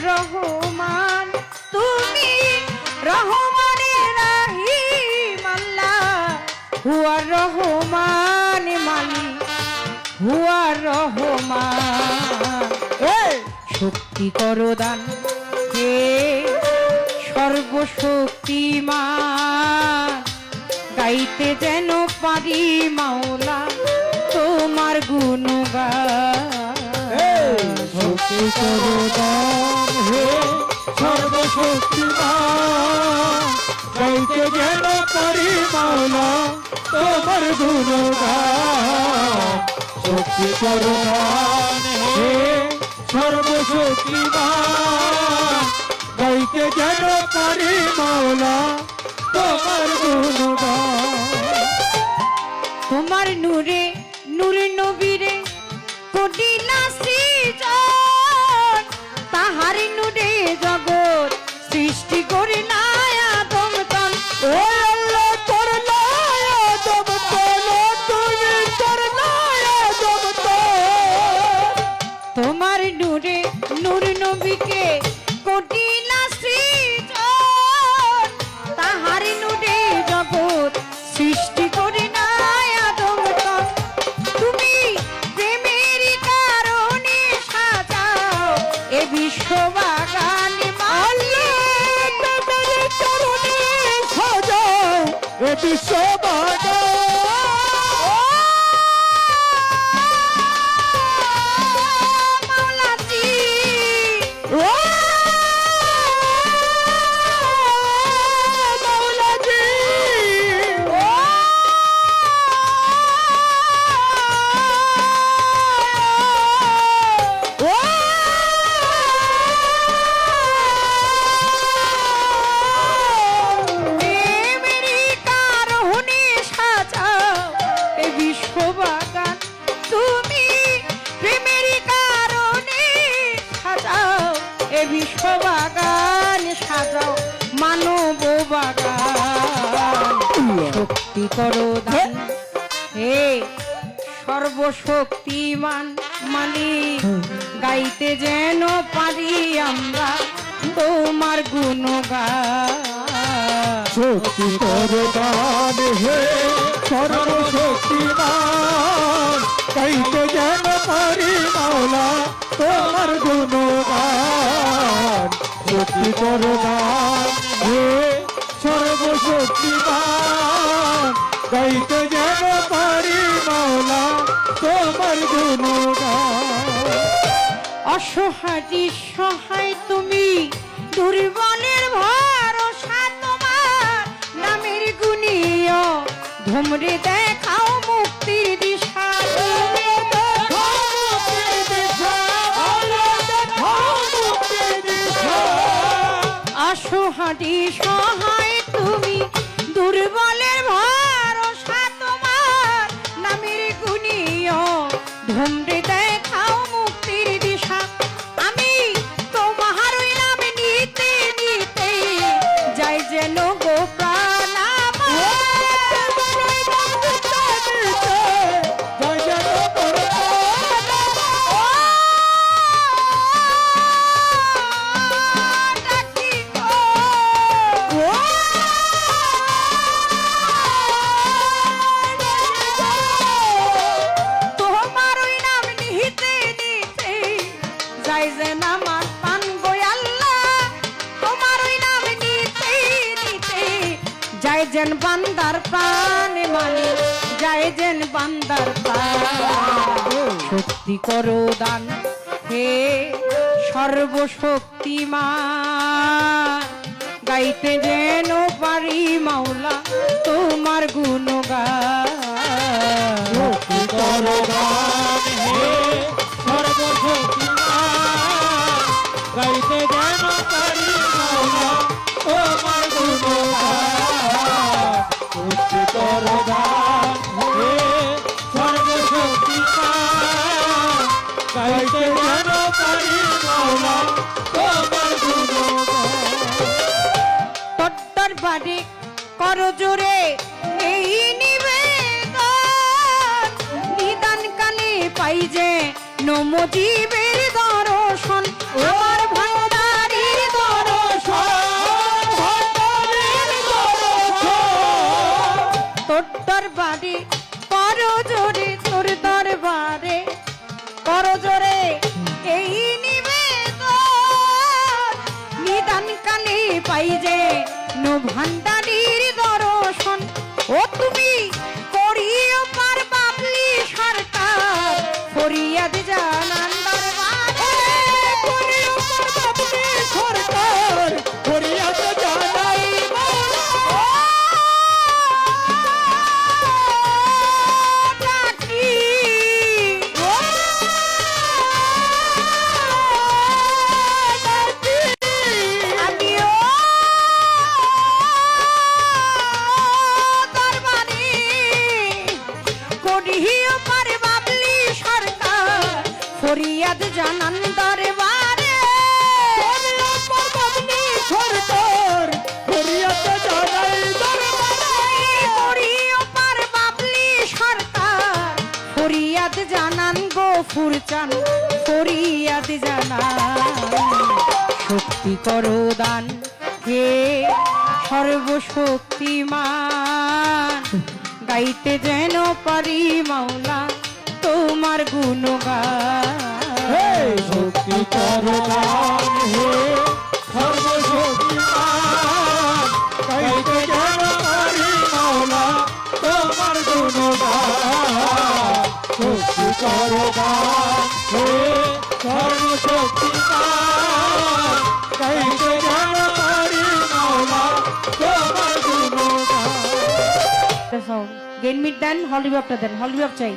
রহমান তুমি রহমানে রাহিম আল্লাহ হুয়া রহমান মালিক হুয়া রহমান শক্তি করো দান হে সর্বশক্তিমান গাইতে যেন পারি মাওলা তোমার গুণগান শক্তি করো দান হে সর্বশক্তিমান গাইতে যেন পারি মাওলা তোমার গুণগান শক্তি করো দান হে সর্বশক্তিমান গাইতে যেন পারি মাওলা তোমার গুণগান তোমার নূরে নূরে নবীরে করিলা সৃজন তাহার নূরে জগৎ সৃষ্টি করিলা আদম তন ও আল্লাহ করলা আদম তন তুমি করলা আদম তন তোমার নূরে নূর নবীকে করিলা সৃজন তাহার নূরে জগৎ সৃষ্টি করিলা আদম তন তুমি প্রেমের কারণে সাজাও এ বিশ্ববাগান এ মাওলাজি প্রেমেরই কারণে সাজাও এ বিশ্ববাগান তুমি প্রেমেরই কারণে সাজাও এ বিশ্ববাগান সাজাও মানব বাগান শক্তি করো দান হে সর্বশক্তিমান মালিক গাইতে যেন পারি আমরা তোমার গুণগান শক্তি করো দান হে সর্বশক্তিমান গাইতে যেন পারি মাওলা তোমার গুণগান শক্তি করো দান হে সর্বশক্তিমান গাইতে যেন পারি মাওলা তোমার গুণগান অসহায় সহায় তুমি দুর্বলের ভরসা তোমার নামের গুণীয় ধুমরে দেখাও মুক্তির দিশা অসহায় সহায় তুমি দুর্বলের ভরসা তোমার নামের গুণীয় ধুমরে দেখাও মুক্তির দিশা আমি তোমার ওই নামে নিতে নিতে যাই যেন গো প্রাণ তোমার ওই নাম নিতে নিতে যাই যেন আমার পান গো আল্লাহ তোমার ওই নাম নিতে নিতে যাই যেন বান্দার প্রাণ মানে যাই যেন বান্দার প্রাণ শক্তি করো দান হে সর্বশক্তিমান গাইতে যেন পারি মাওলা তোমার গুণগান শক্তি করো দান হে সর্বশক্তিমান গাইতে যেন পারি মাওলা তোমার গুণগান শক্তি করো দান হে সর্বশক্তিমান গাইতে যেন পারি মাওলা তোমার গুণগান দরবারে করো জোরে এই নিবেদন নিদান কালে পাই যে নমজীবের দর্শন আমার ভাইরা ভান্ডারির দর্শন ও তুমি করিও পার বাবলি সরকার ফরিয়াদ জানান দরবারে করিও পার বাবলি সরকার ফরিয়াদ জানাই ফরিয়াদ জানান দরবারে সরকার ফরিয়াদ জানাই করিও পার বাবলি সরকার ফরিয়াদ জানান গফুর চান ফরিয়াদ জানান শক্তি করো দান হে সর্বশক্তিমান গাইতে যেন পারি মাওলা তোমার গুণগান শক্তি করদান হে সর্বশক্তিমান গাইতে যেন পারি মাওলা তোমার গুণগান শক্তি করদান হে সর্বশক্তিমান গাইতে যেন পারি মাওলা তোমার গুণগান গেন মিট দেন হল রিভাবটা দেন হল রিভাব চাই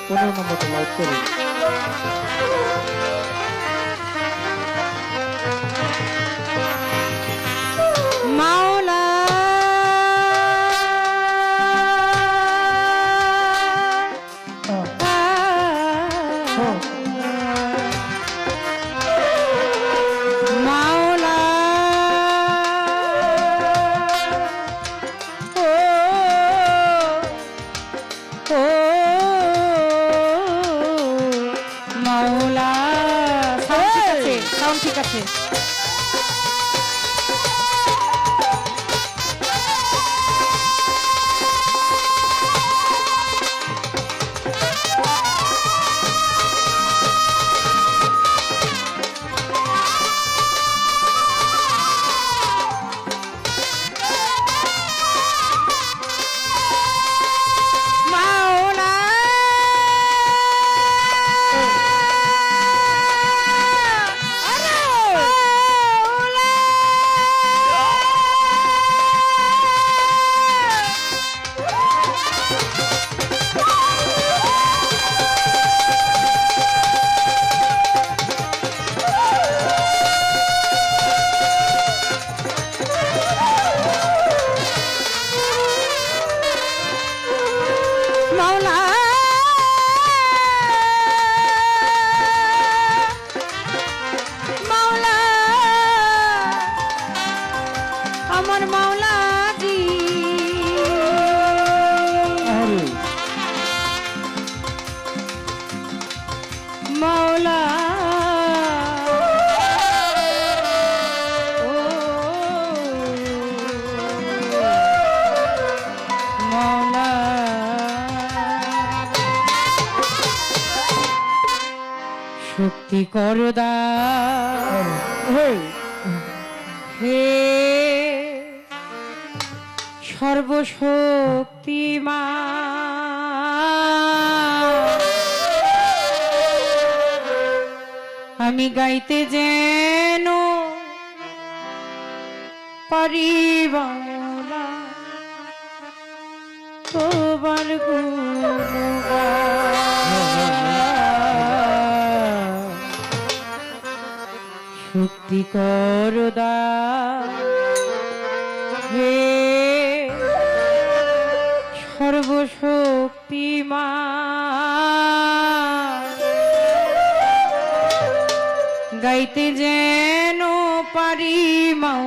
15 নম্বরটা লাইক করুন মাওলা মাওলা ও ও মাওলা সাউন্ড ঠিক আছে মাওলা মাওলা মাওলা আমার মাওলা জি মাওলা ও মাওলা শক্তি করদা হে সর্বশক্তিমান আমি গাইতে যেন পারি বাংলা তোমার গুণগান শক্তি করদা হে সর্বশক্তিমান গাইতে যেন পারি মাও